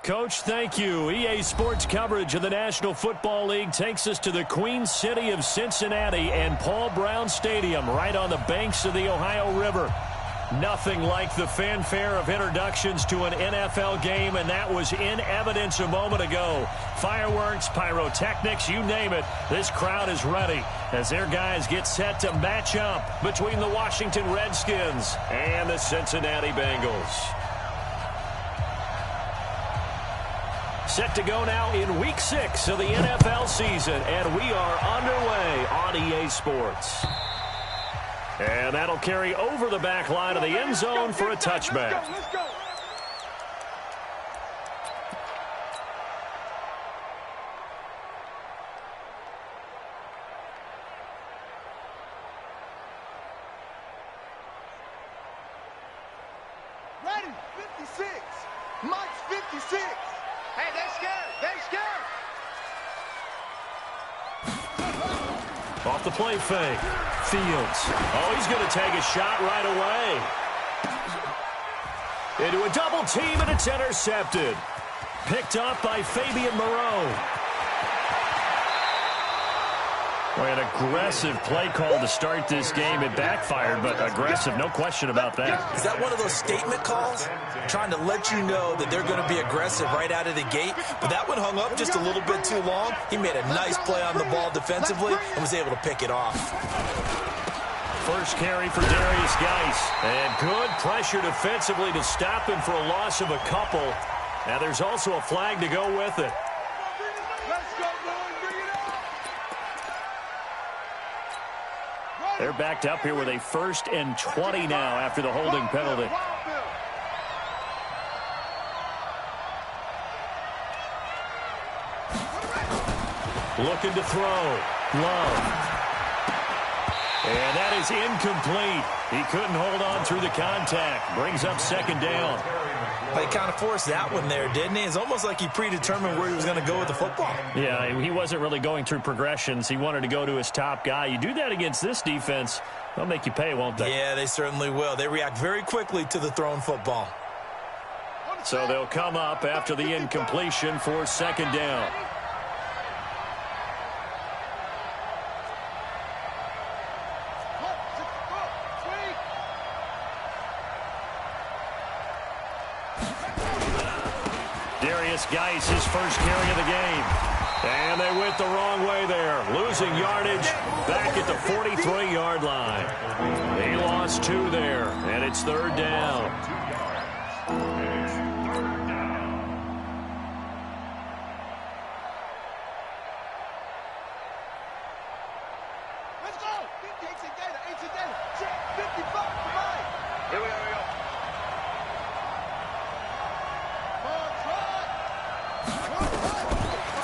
Coach. Thank you. EA Sports coverage of the National Football League takes us to the Queen City of Cincinnati and Paul Brown Stadium right on the banks of the Ohio River. Nothing like the fanfare of introductions to an NFL game, and that was in evidence a moment ago. Fireworks, pyrotechnics, you name it. This crowd is ready as their guys get set to match up between the Washington Redskins and the Cincinnati Bengals. Set to go now in Week 6 of the NFL season, and we are underway on EA Sports. And that'll carry over the back line of the end zone for a touchback. Let's go. Ready, 56. Mike's 56. Hey, they're scared. They're scared. Off the play fake. Fields. Oh, he's going to take a shot right away. Into a double team, and it's intercepted. Picked up by Fabian Moreau. An aggressive play call to start this game. It backfired, but aggressive, no question about that. Is that one of those statement calls? Trying to let you know that they're going to be aggressive right out of the gate. But that one hung up just a little bit too long. He made a nice play on the ball defensively and was able to pick it off. First carry for Darius Geis. And good pressure defensively to stop him for a loss of a couple. Now there's also a flag to go with it. Let's go, boys. Bring it up. They're backed up here with a 1st and 20 now after the holding penalty. Looking to throw. Love. And that is incomplete. He couldn't hold on through the contact. Brings up 2nd down. He kind of forced that one there, didn't he? It's almost like he predetermined where he was going to go with the football. Yeah, he wasn't really going through progressions. He wanted to go to his top guy. You do that against this defense, they'll make you pay, won't they? Yeah, they certainly will. They react very quickly to the thrown football. So they'll come up after the incompletion for 2nd down. Darius Geis, his first carry of the game. And they went the wrong way there. Losing yardage back at the 43-yard line. He lost 2 there, and it's 3rd down. Let's go. 18 data. 55 for Mike. Here we go.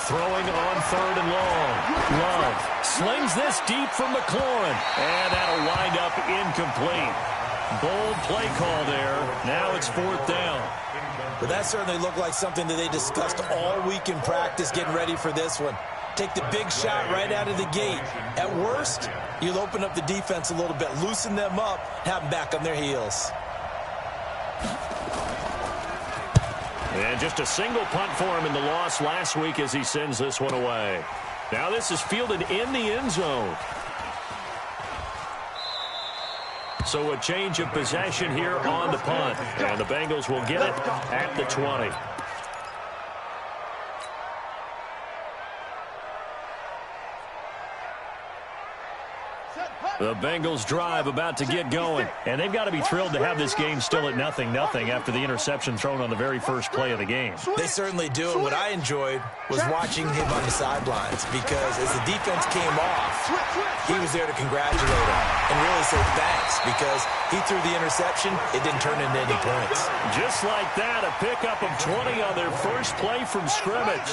Throwing on 3rd and long. Love slings this deep from McLaurin. And that'll wind up incomplete. Bold play call there. Now it's 4th down. But that certainly looked like something that they discussed all week in practice getting ready for this one. Take the big shot right out of the gate. At worst, you'll open up the defense a little bit, loosen them up, have them back on their heels. And just a single punt for him in the loss last week as he sends this one away. Now this is fielded in the end zone. So a change of possession here on the punt. And the Bengals will get it at the 20. The Bengals drive about to get going. And they've got to be thrilled to have this game still at 0-0 after the interception thrown on the very first play of the game. They certainly do. And what I enjoyed was watching him on the sidelines, because as the defense came off, he was there to congratulate him and really say thanks, because he threw the interception. It didn't turn into any points. Just like that, a pickup of 20 on their first play from scrimmage.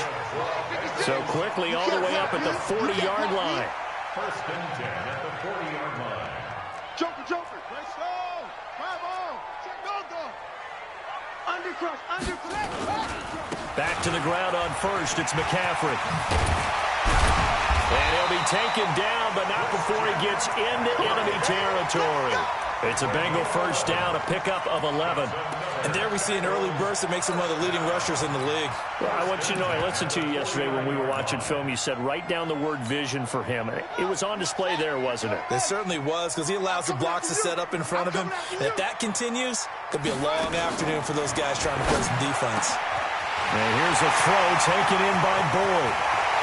So quickly all the way up at the 40-yard line. 1st and 10 at the 40-yard line. Joker. Let's go. Come on. Go. Undercrush. Back to the ground on 1st. It's McCaffrey. And he'll be taken down, but not before he gets into enemy territory. It's a Bengal first down, a pickup of 11. And there we see an early burst that makes him one of the leading rushers in the league. Well, I want you to know, I listened to you yesterday when we were watching film. You said write down the word vision for him. It was on display there, wasn't it? It certainly was, because he allows the blocks to set up in front of him. And if that continues, it could be a long afternoon for those guys trying to play some defense. And here's a throw taken in by Boyd.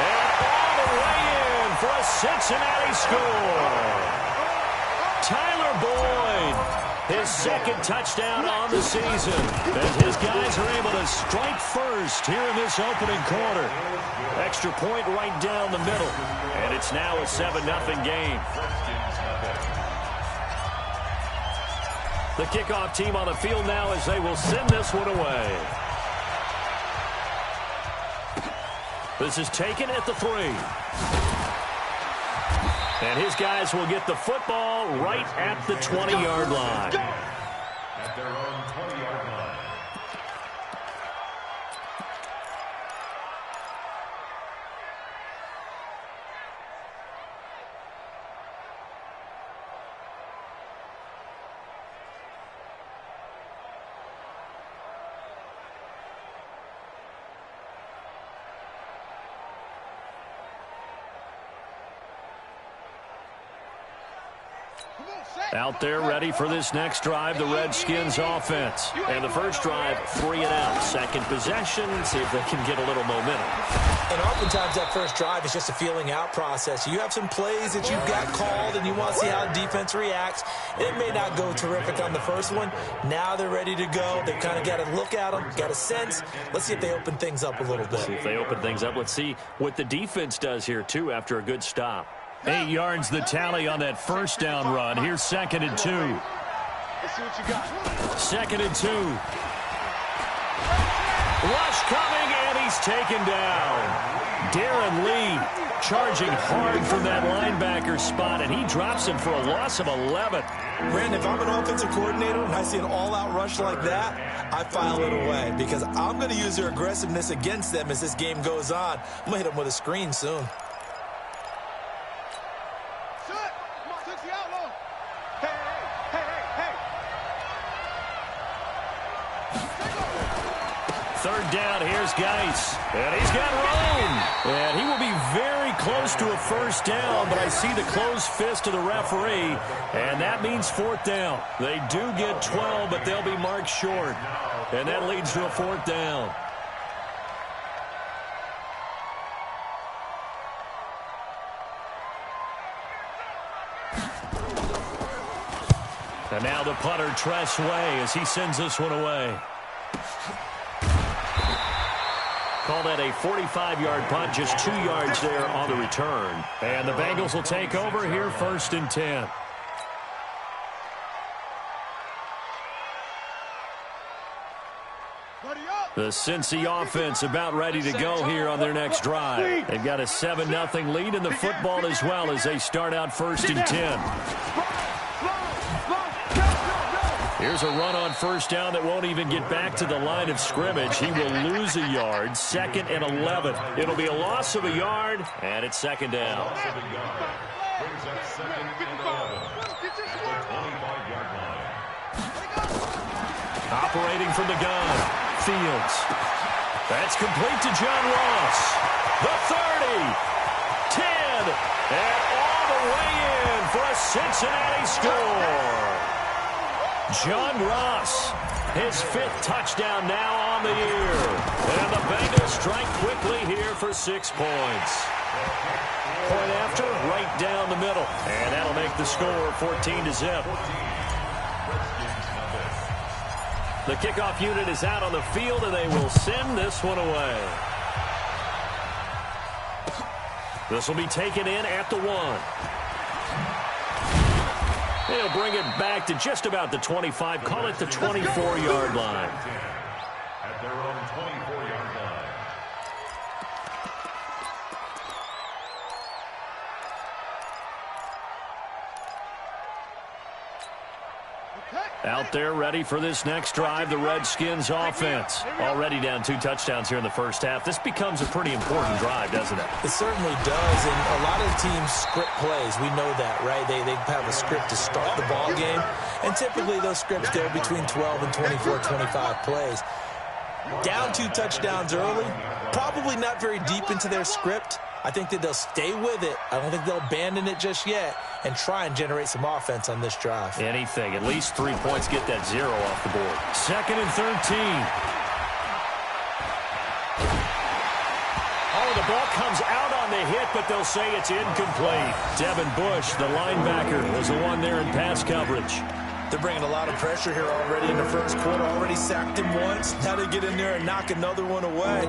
And all the way in for a Cincinnati score. Tyler Boyd, his second touchdown on the season. As his guys are able to strike first here in this opening quarter. Extra point right down the middle. And it's now a 7-0 game. The kickoff team on the field now as they will send this one away. This is taken at the 3. And his guys will get the football right at the 20-yard line. At their own 20-yard line. Out there ready for this next drive, the Redskins offense. And the first drive, 3 and out. Second possession, see if they can get a little momentum. And oftentimes that first drive is just a feeling out process. You have some plays that you've got called and you want to see how the defense reacts. It may not go terrific on the first one. Now they're ready to go. They've kind of got to look at them, got a sense. Let's see if they open things up a little bit. See if they open things up. Let's see what the defense does here, too, after a good stop. 8 yards the tally on that first down run. Here's 2nd and 2. Let's see what you got. 2nd and 2. Rush coming, and he's taken down. Darren Lee charging hard from that linebacker spot, and he drops him for a loss of 11. Brandon, if I'm an offensive coordinator and I see an all-out rush like that, I file it away because I'm going to use their aggressiveness against them as this game goes on. I'm going to hit them with a screen soon. Third down, here's Geis. And he's got room. And he will be very close to a first down, but I see the closed fist of the referee, and that means 4th down. They do get 12, but they'll be marked short. And that leads to a 4th down. And now the punter, Tress Way, as he sends this one away. Call that a 45-yard punt, just 2 yards there on the return. And the Bengals will take over here, 1st and 10. The Cincy offense about ready to go here on their next drive. They've got a 7-0 lead in the football as well as they start out 1st and 10. Here's a run on first down that won't even get back to the line of scrimmage. He will lose a yard. 2nd and 11. It'll be a loss of a yard, and it's 2nd down. Brings up 2nd and 11 at the 25-yard line. Operating from the gun, Fields. That's complete to John Ross. The 30, 10, and all the way in for a Cincinnati score. John Ross, his 5th touchdown now on the year. And the Bengals strike quickly here for 6 points. Point after, right down the middle. And that'll make the score 14-0. The kickoff unit is out on the field, and they will send this one away. This will be taken in at the 1. They'll bring it back to just about the 25. Call it the 24-yard line. At their own 24-yard line. Out there ready for this next drive, the Redskins offense. Already down 2 touchdowns here in the first half. This becomes a pretty important drive, doesn't it? It certainly does, and a lot of teams script plays. We know that, right? They have a script to start the ball game, and typically those scripts go between 12 and 24, 25 plays. Down 2 touchdowns early, probably not very deep into their script. I think that they'll stay with it. I don't think they'll abandon it just yet and try and generate some offense on this drive. Anything. At least 3 points, get that 0 off the board. 2nd and 13. Oh, the ball comes out on the hit, but they'll say it's incomplete. Devin Bush, the linebacker, was the one there in pass coverage. They're bringing a lot of pressure here already in the first quarter. Already sacked him once. Now they get in there and knock another one away.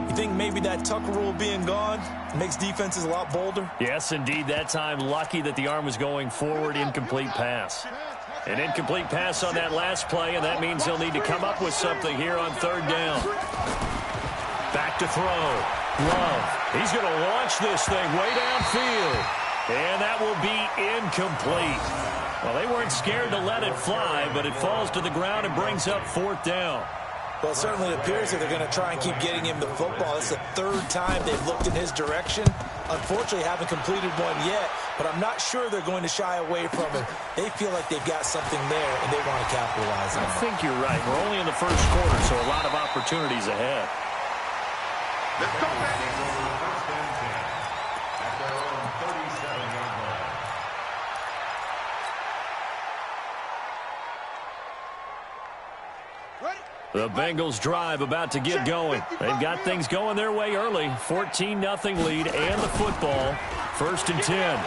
You think maybe that Tucker rule being gone makes defenses a lot bolder? Yes, indeed. That time, lucky that the arm was going forward. Incomplete pass. An incomplete pass on that last play, and that means they'll need to come up with something here on 3rd down. Back to throw. Love. He's going to launch this thing way downfield. And that will be incomplete. Well, they weren't scared to let it fly, but it falls to the ground and brings up 4th down. Well, it certainly appears that they're going to try and keep getting him the football. It's the 3rd time they've looked in his direction. Unfortunately, haven't completed one yet, but I'm not sure they're going to shy away from it. They feel like they've got something there, and they want to capitalize on it. I think you're right. We're only in the first quarter, so a lot of opportunities ahead. Let's go, man. At their own 37-yard line. The Bengals drive about to get going. They've got things going their way early. 14-0 lead and the football. 1st and 10.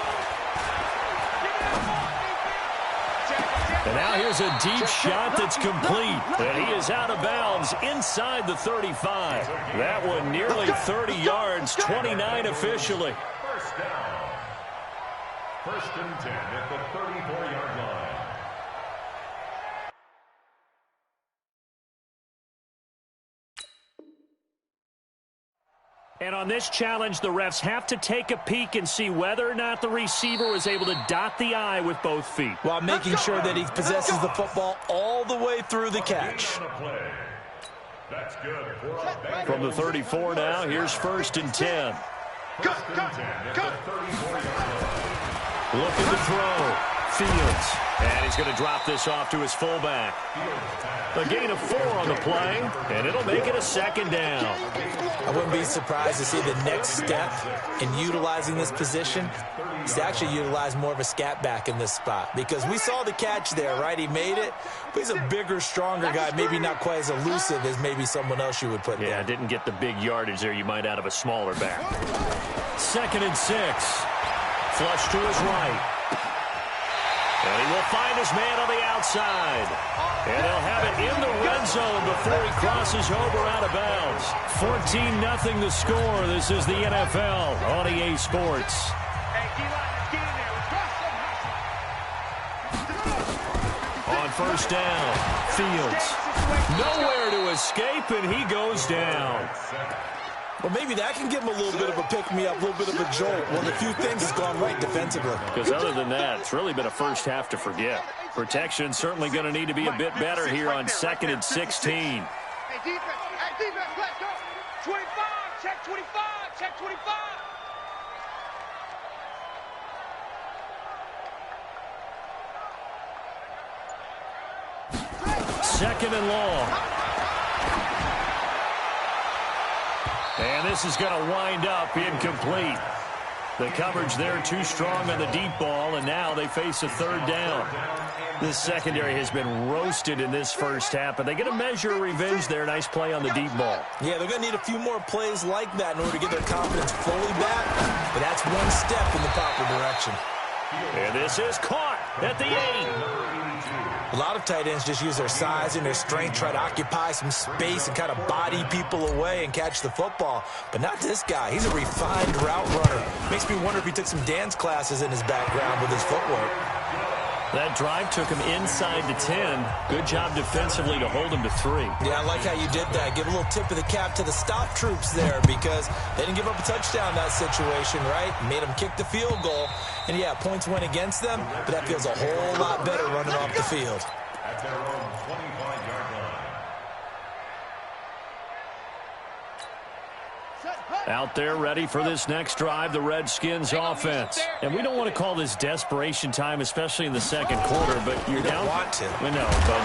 And now here's a deep shot that's complete. And he is out of bounds inside the 35. That one nearly 30 yards, 29 officially. First down. 1st and 10 at the 34-yard line. And on this challenge, the refs have to take a peek and see whether or not the receiver was able to dot the I with both feet. While making sure that he possesses the football all the way through the catch. That's good. From the 34 now, here's 1st and 10. Looking to throw. Fields. And he's going to drop this off to his fullback. A gain of 4 on the play, and it'll make it a 2nd down. I wouldn't be surprised to see the next step in utilizing this position is to actually utilize more of a scat back in this spot, because we saw the catch there, right? He made it, but he's a bigger, stronger guy, maybe not quite as elusive as maybe someone else you would put there. Yeah, didn't get the big yardage there you might out of a smaller back. 2nd and 6. Flush to his right. And he will find his man on the outside. And he'll have it in the red zone before he crosses over out of bounds. 14-0 the score. This is the NFL on EA Sports. On 1st down, Fields. Nowhere to escape, and he goes down. Well, maybe that can give him a little bit of a pick-me-up, a little bit of a jolt. Well, a few things has gone right defensively. Because other than that, it's really been a first half to forget. Protection certainly going to need to be a bit better here on 2nd and 16. Hey, defense, let's go. 25, check 25, check 25. Second and long. And this is going to wind up incomplete. The coverage there too strong on the deep ball, and now they face a 3rd down. This secondary has been roasted in this first half, but they get a measure of revenge there. Nice play on the deep ball. Yeah, they're going to need a few more plays like that in order to get their confidence fully back, but that's one step in the proper direction. And this is caught at the 8. A lot of tight ends just use their size and their strength, try to occupy some space and kind of body people away and catch the football. But not this guy. He's a refined route runner. Makes me wonder if he took some dance classes in his background with his footwork. That drive took him inside the 10. Good job defensively to hold him to 3. Yeah, I like how you did that. Give a little tip of the cap to the stop troops there, because they didn't give up a touchdown in that situation, right? Made them kick the field goal. And, yeah, points went against them, but that feels a whole lot better running off the field. at their own 25-yard line. Out there ready for this next drive, the Redskins offense. And we don't want to call this desperation time, especially in the second quarter, but you're down. Want to. We know, but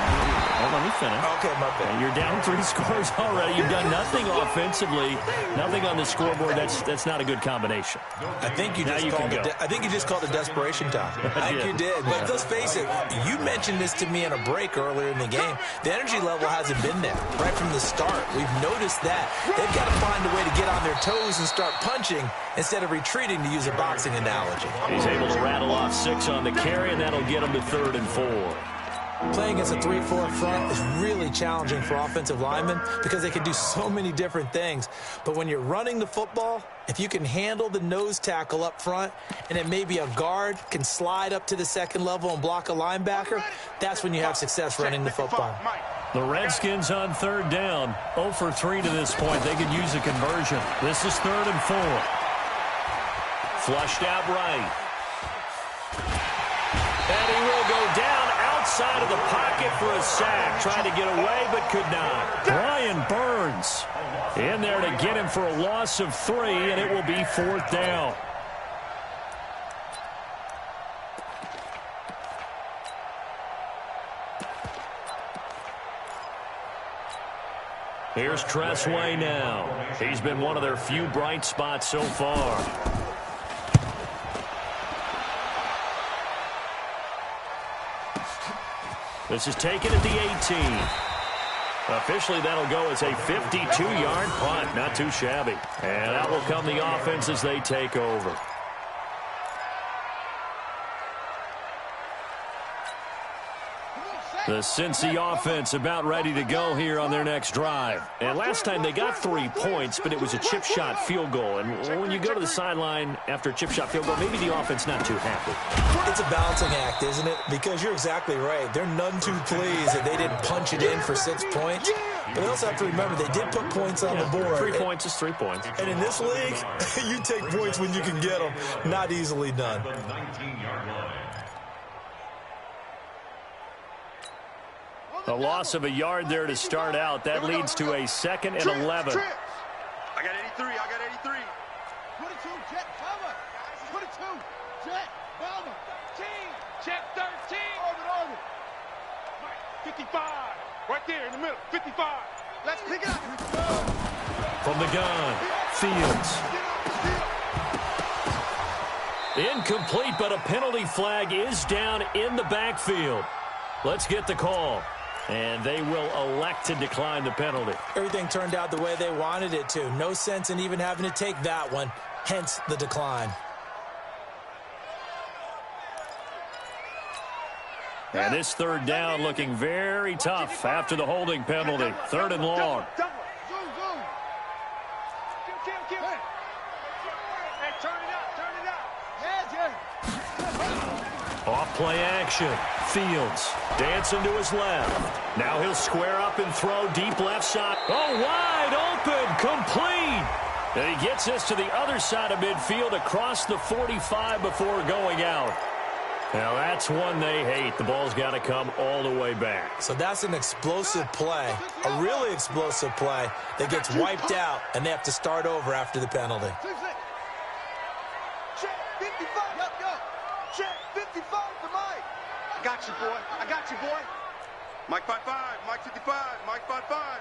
let me finish. Okay, my bad. You're down 3 scores already. You've done nothing offensively, nothing on the scoreboard. That's not a good combination. I think you just called it desperation time. I think you did. But let's face it, you mentioned this to me in a break earlier in the game. The energy level hasn't been there right from the start. We've noticed that. They've got to find a way to get on their toes and start punching instead of retreating, to use a boxing analogy. He's able to rattle off 6 on the carry, and that'll get him to 3rd and 4. Playing against a 3-4 front is really challenging for offensive linemen because they can do so many different things. But when you're running the football, if you can handle the nose tackle up front and then maybe a guard can slide up to the second level and block a linebacker, that's when you have success running the football. The Redskins on 3rd down, 0 for 3 to this point. They could use a conversion. This is 3rd and 4. Flushed out right. And he will go down outside of the pocket for a sack. Trying to get away, but could not. Brian Burns in there to get him for a loss of 3, and it will be 4th down. Here's Tressway now. He's been one of their few bright spots so far. This is taken at the 18. Officially, that'll go as a 52-yard punt. Not too shabby. And that will come the offense as they take over. The Cincy offense about ready to go here on their next drive. And last time they got 3 points, but it was a chip shot field goal. And when you go to the sideline after a chip shot field goal, maybe the offense not too happy. It's a balancing act, isn't it? Because you're exactly right. They're none too pleased that they didn't punch it in for 6 points. But they also have to remember they did put points on the board. 3 points is 3 points. And in this league, you take points when you can get them. Not easily done. The 19-yard line. A loss of a yard there to start out. That leads to a 2nd and 11. I got 83. I got 83. 22, jet cover. 22, jet, bomber. 13, jet 13. Orbit. 55. Right there in the middle. 55. Let's pick it up. From the gun, Fields. Incomplete, but a penalty flag is down in the backfield. Let's get the call. And they will elect to decline the penalty. Everything turned out the way they wanted it to. No sense in even having to take that one. Hence the decline. And this 3rd down looking very tough after the holding penalty. 3rd and long. Off play action. Fields dancing to his left. Now he'll square up and throw deep left side. Oh, wide open, complete. And he gets this to the other side of midfield across the 45 before going out. Now that's one they hate. The ball's got to come all the way back. So that's an explosive play, a really explosive play that gets wiped out, and they have to start over after the penalty. Check 55. Check 55 to Mike. I got you, boy. I got you, boy. Mike 55. Mike 55. Mike 55.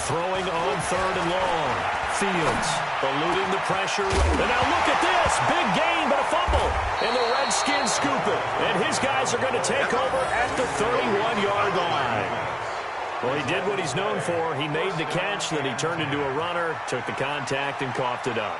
Throwing on 3rd and long. Fields eluding the pressure. And now look at this. Big gain, but a fumble. And the Redskins scoop it. And his guys are going to take over at the 31-yard line. Well, he did what he's known for. He made the catch, then he turned into a runner, took the contact, and coughed it up.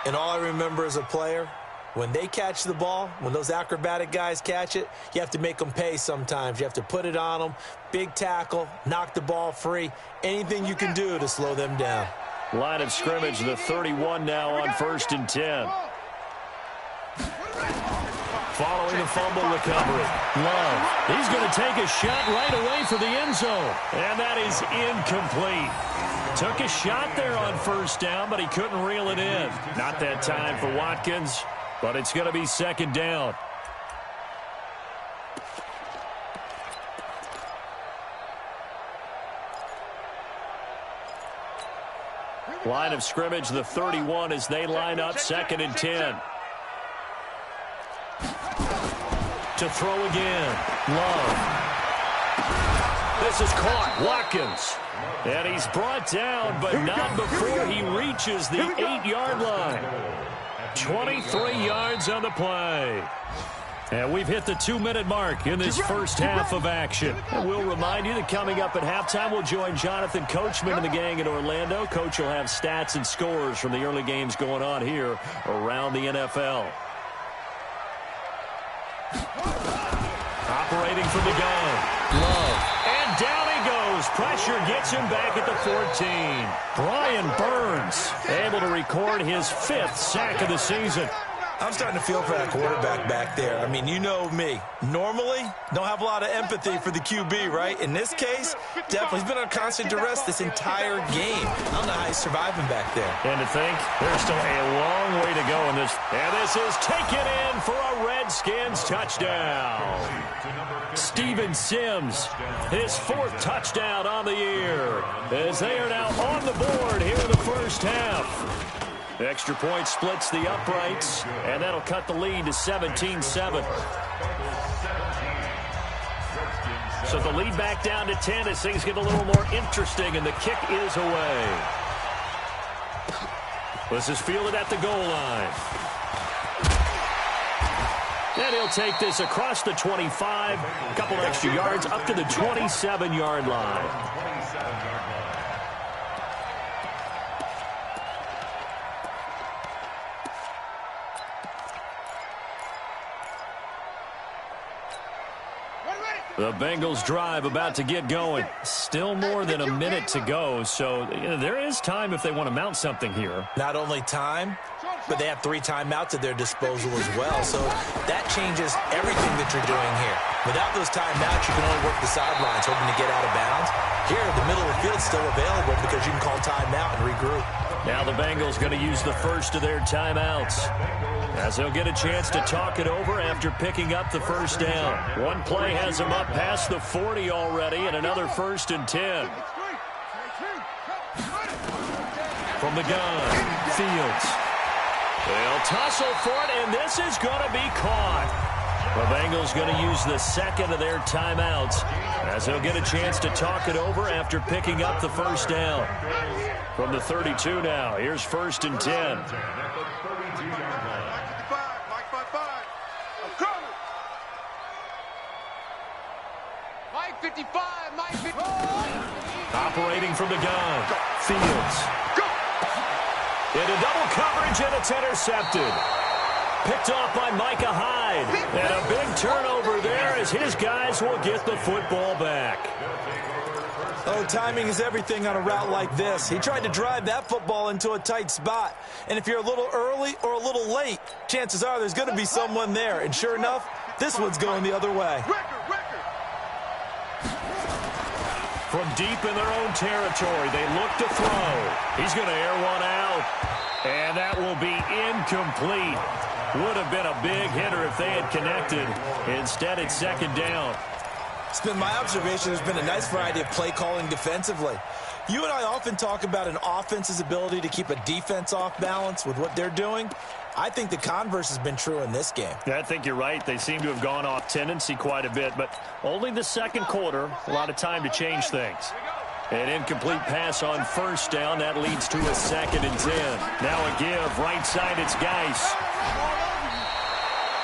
And all I remember as a player, when they catch the ball, when those acrobatic guys catch it, you have to make them pay sometimes. You have to put it on them, big tackle, knock the ball free, anything you can do to slow them down. Line of scrimmage, the 31 now on 1st and 10. Following the fumble recovery. Love, he's going to take a shot right away for the end zone. And that is incomplete. Took a shot there on 1st down, but he couldn't reel it in. Not that time for Watkins, but it's going to be 2nd down. Line of scrimmage, the 31 as they line up 2nd and 10. To throw again. Love. This is caught. Watkins. And he's brought down, but not before he reaches the 8-yard line. 23 yards on the play. And we've hit the 2-minute mark in this first half of action. And we'll remind you that coming up at halftime, we'll join Jonathan Coachman and the gang in Orlando. Coach will have stats and scores from the early games going on here around the NFL. Operating from the gun. Love. And down he goes. Pressure gets him back at the 14. Brian Burns able to record his 5th sack of the season. I'm starting to feel for that quarterback back there. I mean, you know me. Normally, don't have a lot of empathy for the QB, right? In this case, definitely he's been on constant duress this entire game. I don't know how he's surviving back there. And to think, there's still a long way to go in this. And this is taken in for a Redskins touchdown. Steven Sims, his 4th touchdown on the year, as they are now on the board here in the first half. The extra point splits the uprights, and that'll cut the lead to 17-7. So the lead back down to 10 as things get a little more interesting, and the kick is away. This is fielded at the goal line. And he'll take this across the 25, a couple extra yards up to the 27-yard line. The Bengals drive about to get going. Still more than a minute to go, so there is time if they want to mount something here. Not only time, but they have 3 timeouts at their disposal as well, so that changes everything that you're doing here. Without those timeouts, you can only work the sidelines, hoping to get out of bounds. Here, the middle of the field's still available because you can call timeout and regroup. Now the Bengals going to use the first of their timeouts, as they'll get a chance to talk it over after picking up the first down. One play has them up past the 40 already, and another 1st and 10. From the gun, Fields. They'll tussle for it, and this is going to be caught. The Bengals going to use the 2nd of their timeouts, as they'll get a chance to talk it over after picking up the first down. From the 32 now, here's 1st and 10. Mike 55, Mike 55. Operating from the gun, Fields. Into double coverage, and it's intercepted. Picked off by Micah Hyde. And a big turnover there as his guys will get the football back. Oh, timing is everything on a route like this. He tried to drive that football into a tight spot. And if you're a little early or a little late, chances are there's going to be someone there. And sure enough, this one's going the other way. From deep in their own territory, they look to throw. He's going to air one out. And that will be incomplete. Would have been a big hitter if they had connected. Instead, it's 2nd down. It's been my observation there's been a nice variety of play calling defensively. You and I often talk about an offense's ability to keep a defense off balance with what they're doing. I think the converse has been true in this game. Yeah, I think you're right. They seem to have gone off tendency quite a bit, but only the 2nd quarter, a lot of time to change things. An incomplete pass on 1st down. That leads to a 2nd and 10. Now a give. Right side, it's Geis.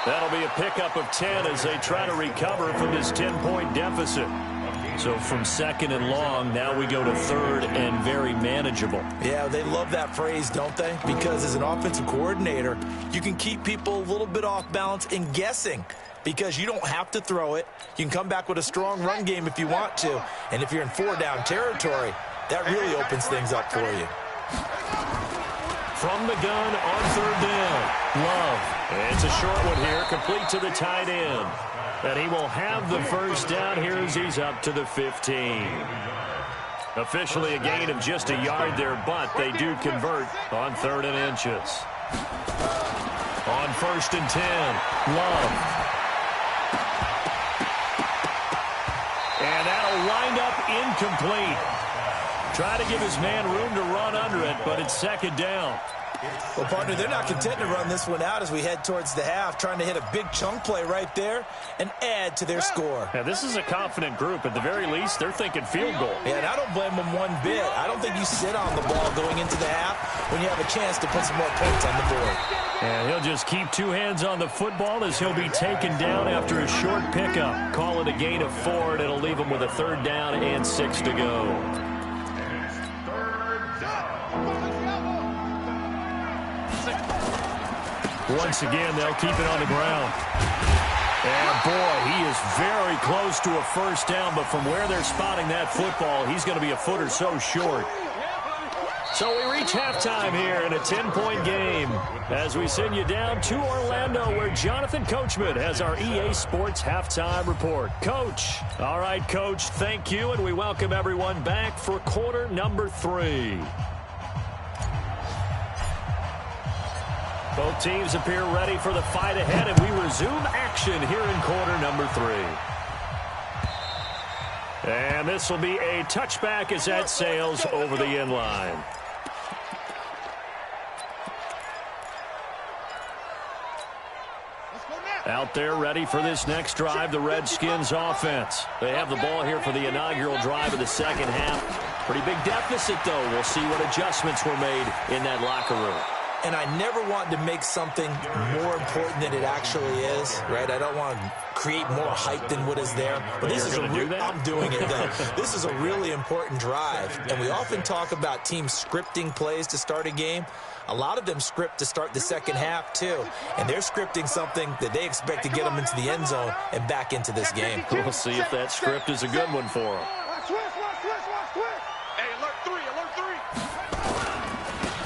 That'll be a pickup of 10 as they try to recover from this 10-point deficit. So from 2nd and long, now we go to 3rd and very manageable. Yeah, they love that phrase, don't they? Because as an offensive coordinator, you can keep people a little bit off balance and guessing. Because you don't have to throw it. You can come back with a strong run game if you want to. And if you're in 4-down territory, that really opens things up for you. From the gun on 3rd down, Love. It's a short one here, complete to the tight end. And he will have the first down here as he's up to the 15. Officially a gain of just a yard there, but they do convert on 3rd and inches. On 1st and 10, Love. And that'll wind up incomplete. Try to give his man room to run under it, but it's second down. Well, partner, they're not content to run this one out as we head towards the half, trying to hit a big chunk play right there and add to their score. Yeah, this is a confident group. At the very least, they're thinking field goal. Yeah, and I don't blame them one bit. I don't think you sit on the ball going into the half when you have a chance to put some more points on the board. And he'll just keep two hands on the football as he'll be taken down after a short pickup. Call it a gain of 4, and it'll leave him with a 3rd down and 6 to go. Once again, they'll keep it on the ground. And, boy, he is very close to a 1st down, but from where they're spotting that football, he's going to be a foot or so short. So we reach halftime here in a 10-point game as we send you down to Orlando where Jonathan Coachman has our EA Sports Halftime Report. Coach. All right, Coach, thank you, and we welcome everyone back for quarter number 3. Both teams appear ready for the fight ahead, and we resume action here in quarter number 3. And this will be a touchback as that sails over the end line. Out there ready for this next drive, the Redskins offense. They have the ball here for the inaugural drive of the second half. Pretty big deficit, though. We'll see what adjustments were made in that locker room. And I never want to make something more important than it actually is, right? I don't want to create more hype than what is there. But this is I'm doing it, though. This is a really important drive. And we often talk about teams scripting plays to start a game. A lot of them script to start the second half, too. And they're scripting something that they expect to get them into the end zone and back into this game. We'll see if that script is a good one for them.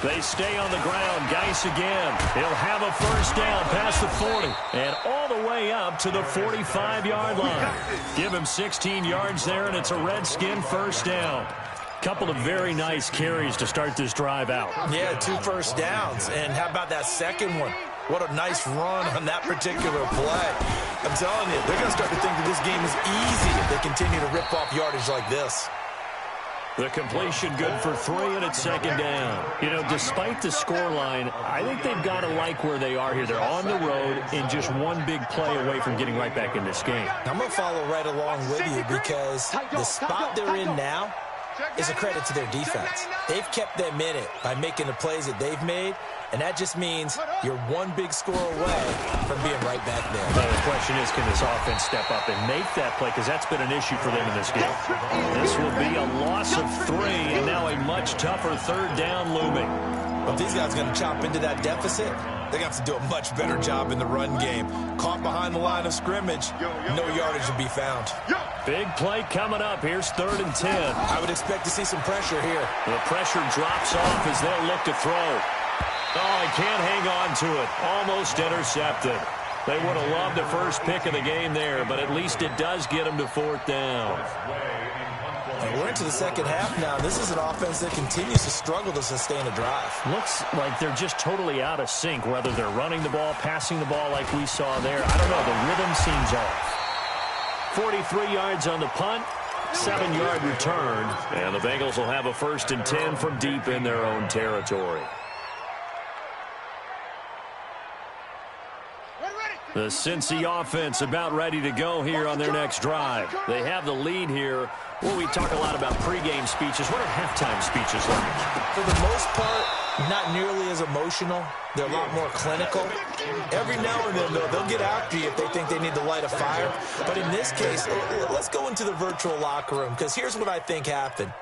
They stay on the ground. Geis again. He'll have a 1st down past the 40 and all the way up to the 45-yard line. Give him 16 yards there, and it's a Redskin 1st down. Couple of very nice carries to start this drive out. Yeah, 2 first downs. And how about that second one? What a nice run on that particular play. I'm telling you, they're going to start to think that this game is easy if they continue to rip off yardage like this. The completion good for 3, and it's 2nd down. You know, despite the scoreline, I think they've got to like where they are here. They're on the road and just one big play away from getting right back in this game. I'm going to follow right along with you because the spot they're in now is a credit to their defense. They've kept them in it by making the plays that they've made, and that just means you're one big score away from being right back there. Now the question is, can this offense step up and make that play? Because that's been an issue for them in this game. This will be a loss of 3, and now a much tougher 3rd down looming. Well, if these guys are going to chop into that deficit, they got to do a much better job in the run game. Caught behind the line of scrimmage, no yardage to be found. Big play coming up. Here's 3rd and 10. I would expect to see some pressure here. The pressure drops off as they'll look to throw. Oh, he can't hang on to it. Almost intercepted. They would have loved the first pick of the game there, but at least it does get them to 4th down. And we're into the second half now. This is an offense that continues to struggle to sustain a drive. Looks like they're just totally out of sync, whether they're running the ball, passing the ball like we saw there. I don't know. The rhythm seems off. 43 yards on the punt, 7-yard return, and the Bengals will have a 1st and 10 from deep in their own territory. The Cincy offense about ready to go here on their next drive. They have the lead here. Well, we talk a lot about pregame speeches. What are halftime speeches like? For the most part, not nearly as emotional. They're a lot more clinical. Every now and then, though, they'll get after you if they think they need to light a fire. But in this case, let's go into the virtual locker room, because here's what I think happened.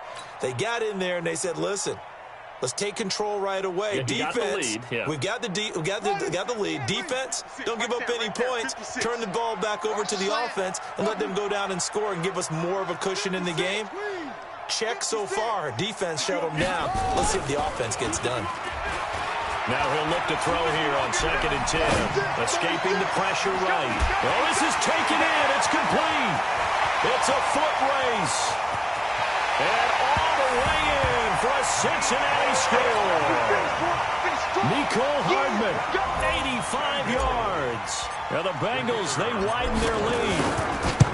They got in there and they said, listen, let's take control right away. Yeah, defense, we've got the lead. Defense, don't give up any points. Turn the ball back over to the offense and let them go down and score and give us more of a cushion in the game. Check so far. Defense shut them down. Let's see if the offense gets done. Now he'll look to throw here on 2nd and 10. Escaping the pressure right. Oh, this is taken in. It's complete. It's a foot race. And all the way in for a Cincinnati score. Nicole Hardman, 85 yards. Now the Bengals, they widen their lead.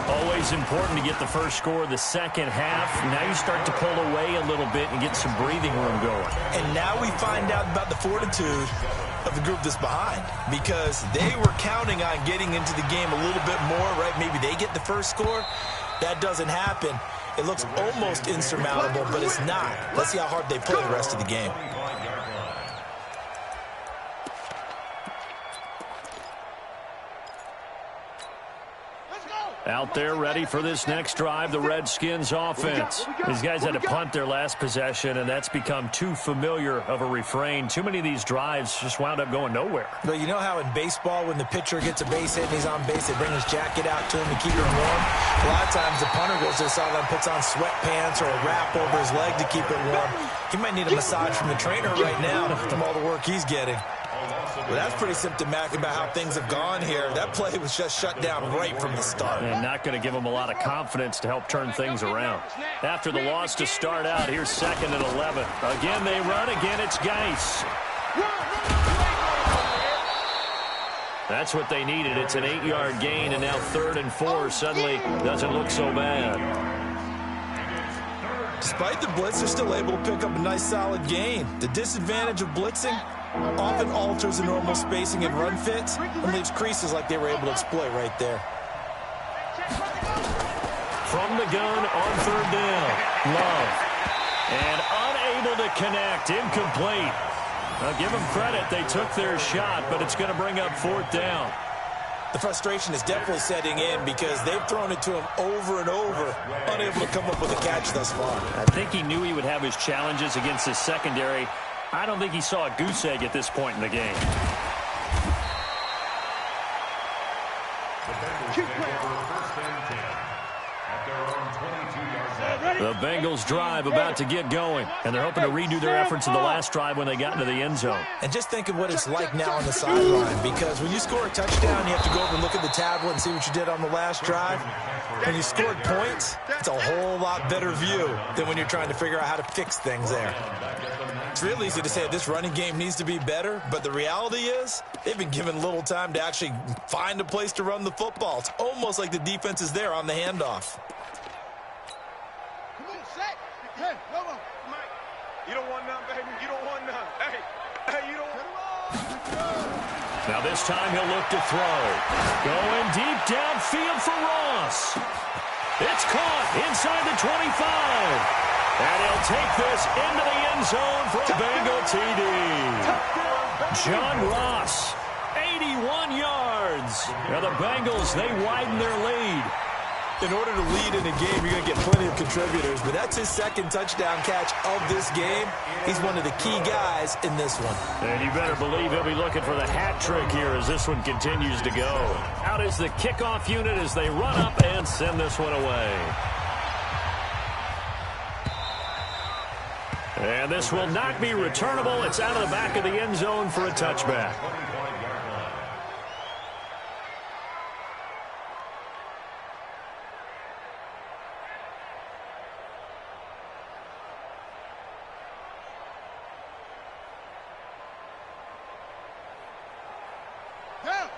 Always important to get the first score of the second half. Now you start to pull away a little bit and get some breathing room going. And now we find out about the fortitude of the group that's behind, because they were counting on getting into the game a little bit more, right? Maybe they get the first score. That doesn't happen. It looks almost insurmountable, but it's not. Let's see how hard they play the rest of the game. Out there ready for this next drive, the Redskins offense. These guys had to punt their last possession, and that's become too familiar of a refrain. Too many of these drives just wound up going nowhere. But you know how in baseball, when the pitcher gets a base hit and he's on base, they bring his jacket out to him to keep him warm? A lot of times the punter goes to the sideline, puts on sweatpants or a wrap over his leg to keep it warm. He might need a massage from the trainer right now from all the work he's getting. Well, that's pretty symptomatic about how things have gone here. That play was just shut down right from the start. And not going to give them a lot of confidence to help turn things around. After the loss to start out, here's 2nd and 11. Again, they run. Again, it's Geis. That's what they needed. It's an 8-yard gain, and now 3rd and 4 suddenly doesn't look so bad. Despite the blitz, they're still able to pick up a nice, solid gain. The disadvantage of blitzing often alters the normal spacing and run fits and leaves creases like they were able to exploit right there. From the gun on 3rd down, Love. And unable to connect, incomplete. Now give them credit, they took their shot, but it's going to bring up 4th down. The frustration is definitely setting in because they've thrown it to him over and over, unable to come up with a catch thus far. I think he knew he would have his challenges against his secondary. I don't think he saw a goose egg at this point in the game. The Bengals drive about to get going, and they're hoping to redo their efforts in the last drive when they got into the end zone. And just think of what it's like now on the sideline, because when you score a touchdown, you have to go over and look at the tablet and see what you did on the last drive. When you scored points, it's a whole lot better view than when you're trying to figure out how to fix things there. It's real easy to say this running game needs to be better, but the reality is they've been given little time to actually find a place to run the football. It's almost like the defense is there on the handoff. Hey, come on. Mike, you don't want none, baby. You don't want none. Hey, you don't want. Now this time he'll look to throw. Going deep downfield for Ross. It's caught inside the 25. And he'll take this into the end zone for a Bengal TD. John Ross, 81 yards. Now the Bengals, they widen their lead. In order to lead in a game, you're going to get plenty of contributors, but that's his 2nd touchdown catch of this game. He's one of the key guys in this one. And you better believe he'll be looking for the hat trick here as this one continues to go. Out is the kickoff unit as they run up and send this one away. And this will not be returnable. It's out of the back of the end zone for a touchback.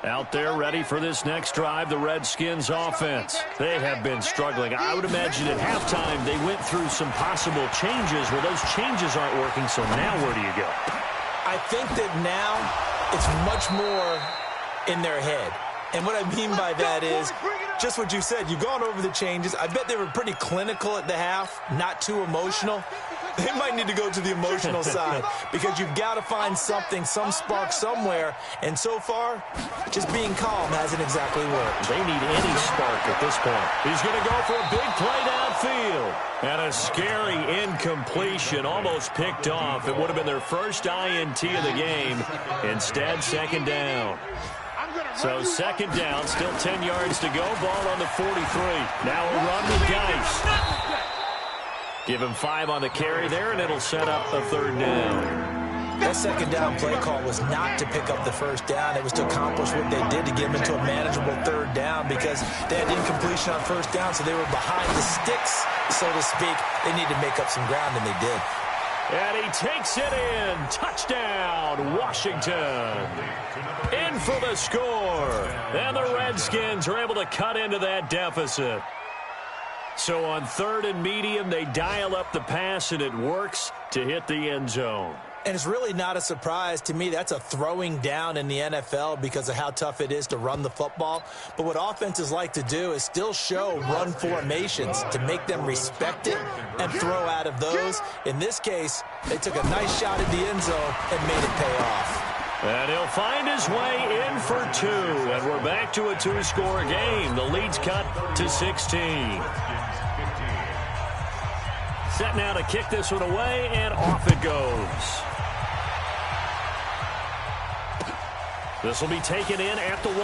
Out there ready for this next drive, the Redskins offense. They have been struggling. I would imagine at halftime they went through some possible changes. Well, those changes aren't working, so now where do you go? I think that now it's much more in their head. And what I mean by that is just what you said. You've gone over the changes. I bet they were pretty clinical at the half, not too emotional. They might need to go to the emotional side because you've got to find something, some spark somewhere. And so far, just being calm hasn't exactly worked. They need any spark at this point. He's going to go for a big play downfield. And a scary incompletion, almost picked off. It would have been their first INT of the game. Instead, 2nd down. So 2nd down, still 10 yards to go. Ball on the 43. Now a run with Geis. Give him 5 on the carry there, and it'll set up a 3rd down. That 2nd down play call was not to pick up the 1st down. It was to accomplish what they did to get them into a manageable 3rd down because they had incompletion on 1st down, so they were behind the sticks, so to speak. They needed to make up some ground, and they did. And he takes it in. Touchdown, Washington. In for the score. And the Redskins are able to cut into that deficit. So on 3rd and medium, they dial up the pass, and it works to hit the end zone. And it's really not a surprise to me. That's a throwing down in the NFL because of how tough it is to run the football. But what offenses like to do is still show run formations to make them respect it and throw out of those. In this case, they took a nice shot at the end zone and made it pay off. And he'll find his way in for 2. And we're back to a 2-score game. The lead's cut to 16. Set now to kick this one away, and off it goes. This will be taken in at the 1.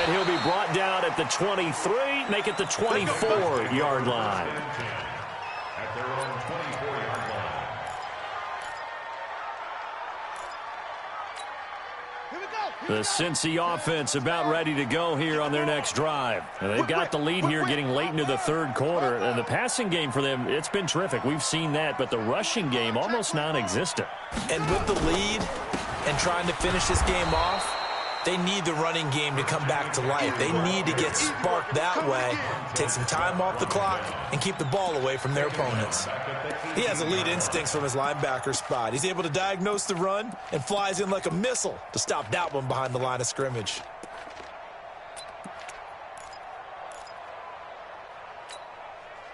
And he'll be brought down at the 23, make it the 24-yard line. At their own 24-yard line. Here we go. The Cincy offense about ready to go here on their next drive. And they've got the lead here getting late into the 3rd quarter. And the passing game for them, it's been terrific. We've seen that, but the rushing game almost non-existent. And with the lead and trying to finish this game off, they need the running game to come back to life. They need to get sparked that way, take some time off the clock, and keep the ball away from their opponents. He has elite instincts from his linebacker spot. He's able to diagnose the run and flies in like a missile to stop that one behind the line of scrimmage.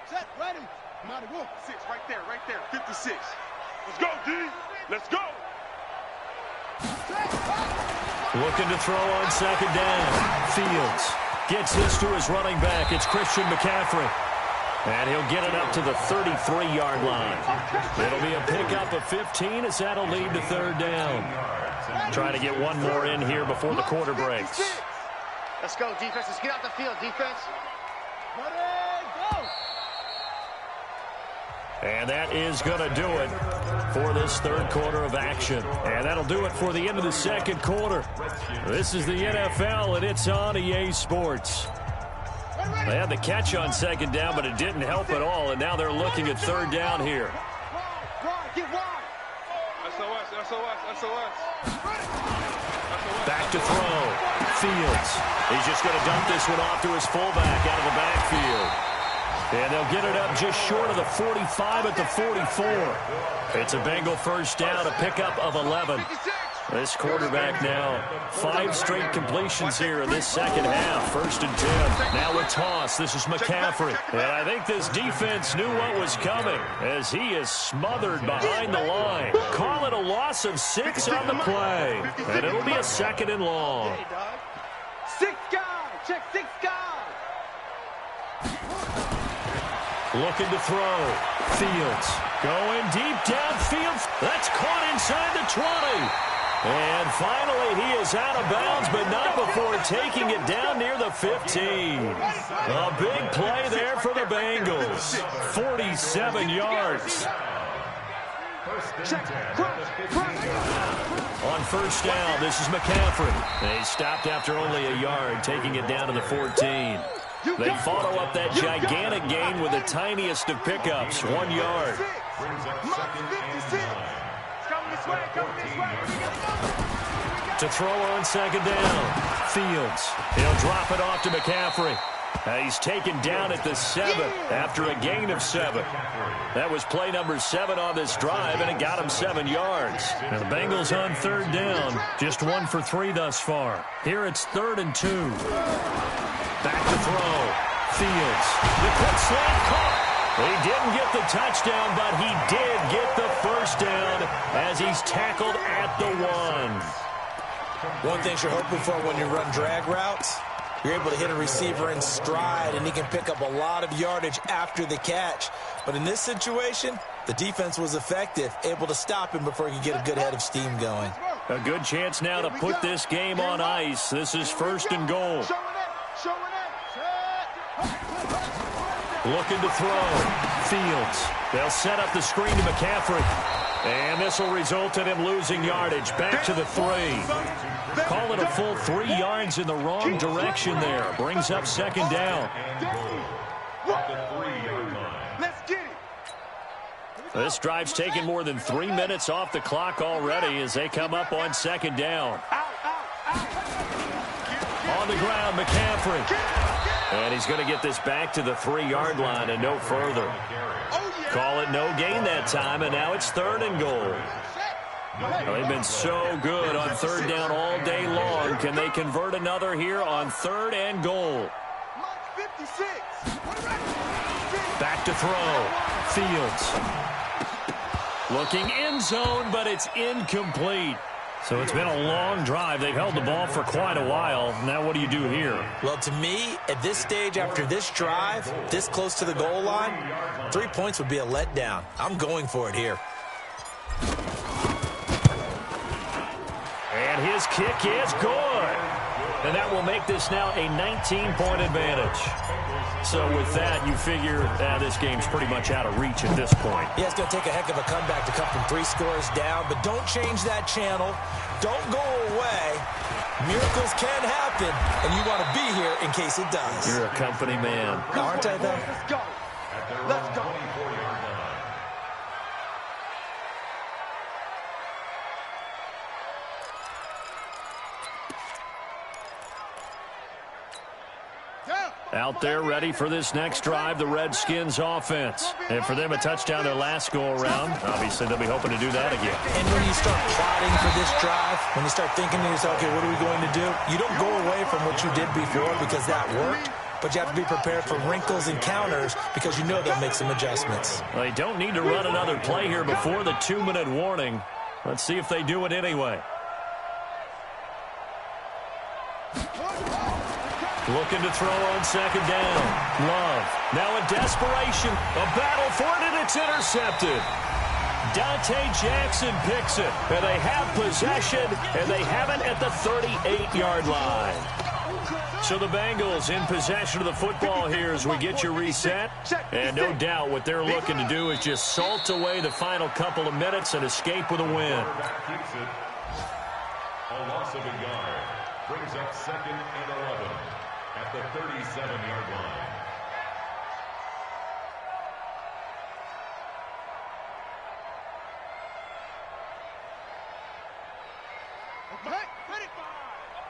Set, ready. Mighty Wolf. 6, right there, 56. Let's go, D. Let's go. Looking to throw on 2nd down. Fields gets this to his running back. It's Christian McCaffrey. And he'll get it up to the 33-yard line. It'll be a pickup of 15 as that'll lead to 3rd down. Trying to get one more in here before the quarter breaks. Let's go, defense. Let's get out the field, defense. Ready, go. And that is going to do it for this 3rd quarter of action. And that'll do it for the end of the 2nd quarter. This is the NFL, and it's on EA Sports. They had the catch on 2nd down, but it didn't help at all, and now they're looking at 3rd down here. Get wide. SOS. Back to throw. Fields. He's just going to dump this one off to his fullback out of the backfield. And they'll get it up just short of the 45 at the 44. It's a Bengal 1st down, a pickup of 11. This quarterback now, 5 straight completions here in this 2nd half. 1st and 10. Now with toss, this is McCaffrey. And I think this defense knew what was coming as he is smothered behind the line. Call it a loss of 6 on the play. And it'll be a 2nd and long. 6 guys. Check 6 guys. Looking to throw. Fields going deep downfield. That's caught inside the 20. And finally, he is out of bounds, but not before taking it down near the 15. A big play there for the Bengals. 47 yards. On 1st down, this is McCaffrey. They stopped after only a yard, taking it down to the 14. They follow up that gigantic gain with the tiniest of pickups, 1 yard. To throw on 2nd down. Fields. He'll drop it off to McCaffrey. He's taken down at the 7 after a gain of 7. That was play number 7 on this drive, and it got him 7 yards. And the Bengals on 3rd down, just 1 for 3 thus far. Here it's 3rd and 2. Back to throw. Fields. The quick slant caught. He didn't get the touchdown, but he did get the 1st down as he's tackled at the 1. One thing you're hoping for when you run drag routes, you're able to hit a receiver in stride, and he can pick up a lot of yardage after the catch. But in this situation, the defense was effective, able to stop him before he could get a good head of steam going. A good chance now to put this game on ice. This is 1st and goal. Looking to throw. Fields. They'll set up the screen to McCaffrey. And this will result in him losing yardage. Back to the 3. Call it a full 3 yards in the wrong direction there. Brings up 2nd down. Let's get it. This drive's taken more than 3 minutes off the clock already as they come up on second down. On the ground, McCaffrey. And he's going to get this back to the 3-yard line and no further. Call it no gain that time, and now it's 3rd and goal. Well, they've been so good on 3rd down all day long. Can they convert another here on 3rd and goal? Back to throw. Fields. Looking end zone, but it's incomplete. So it's been a long drive. They've held the ball for quite a while. Now what do you do here? Well, to me, at this stage, after this drive, this close to the goal line, 3 points would be a letdown. I'm going for it here. And his kick is good. And that will make this now a 19-point advantage. So with that, you figure this game's pretty much out of reach at this point. Yeah, it's going to take a heck of a comeback to come from 3 scores down, but don't change that channel. Don't go away. Miracles can happen, and you want to be here in case it does. You're a company man. Aren't I, though? Let's go. Let's go. Out there ready for this next drive, the Redskins offense. And for them, a touchdown their last go-around. Obviously, they'll be hoping to do that again. And when you start plotting for this drive, when you start thinking to yourself, okay, what are we going to do? You don't go away from what you did before because that worked. But you have to be prepared for wrinkles and counters because you know they'll make some adjustments. Well, they don't need to run another play here before the 2-minute warning. Let's see if they do it anyway. Looking to throw on second down. Love. Now in desperation. A battle for it, and it's intercepted. Dante Jackson picks it. And they have possession, and they have it at the 38-yard line. So the Bengals in possession of the football here as we get you reset. And no doubt what they're looking to do is just salt away the final couple of minutes and escape with a win. A loss of a yard brings up 2nd and 11 at the 37-yard line.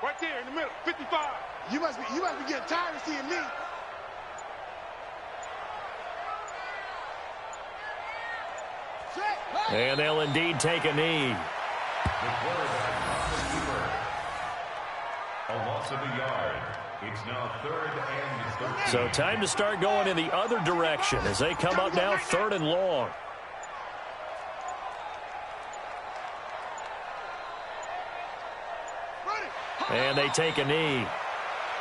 Right there in the middle, 55. You must be getting tired of seeing me. And they'll indeed take a knee. The quarterback, a loss of a yard. It's now 3rd and 13. So time to start going in the other direction as they come up now 3rd and long. And they take a knee.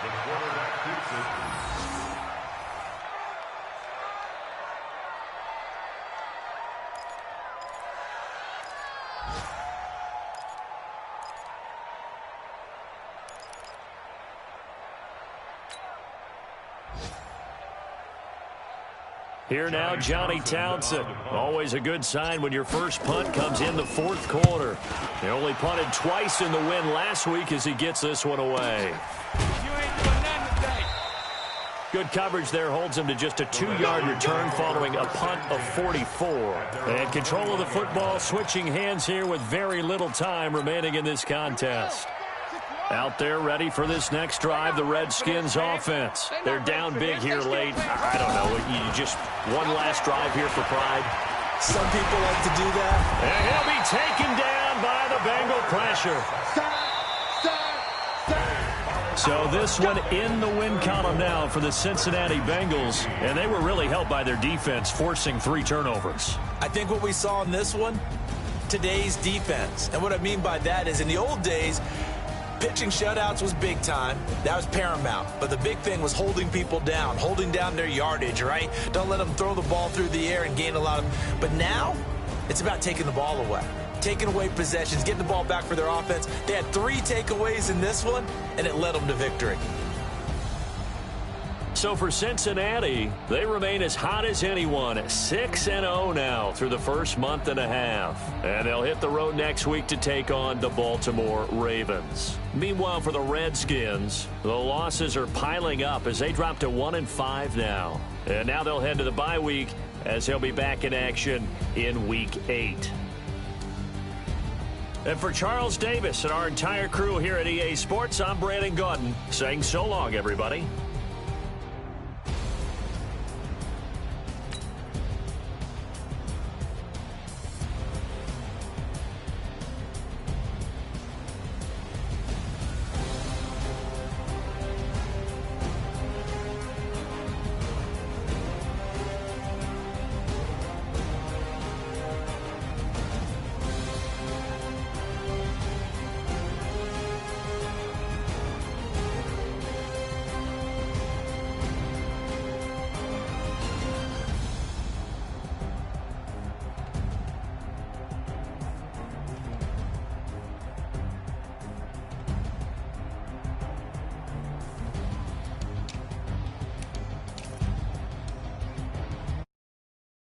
The quarterback keeps it. Here now, Johnny Townsend. Always a good sign when your first punt comes in the 4th quarter. He only punted twice in the win last week as he gets this one away. Good coverage there holds him to just a 2-yard return following a punt of 44. And control of the football switching hands here with very little time remaining in this contest. Out there ready for this next drive, the Redskins offense. They're down big here late. I don't know. You just one last drive here for pride. Some people like to do that. And he'll be taken down by the Bengal pressure. So this one in the win column now for the Cincinnati Bengals. And they were really helped by their defense, forcing 3 turnovers. I think what we saw in this one, today's defense. And what I mean by that is in the old days, pitching shutouts was big time. That was paramount. But the big thing was holding people down, holding down their yardage, right? Don't let them throw the ball through the air and gain a lot of... But now, it's about taking the ball away. Taking away possessions, getting the ball back for their offense. They had 3 takeaways in this one, and it led them to victory. So for Cincinnati, they remain as hot as anyone, 6-0 now through the first month and a half. And they'll hit the road next week to take on the Baltimore Ravens. Meanwhile, for the Redskins, the losses are piling up as they drop to 1-5 now. And now they'll head to the bye week as he'll be back in action in Week 8. And for Charles Davis and our entire crew here at EA Sports, I'm Brandon Gaudin saying so long, everybody.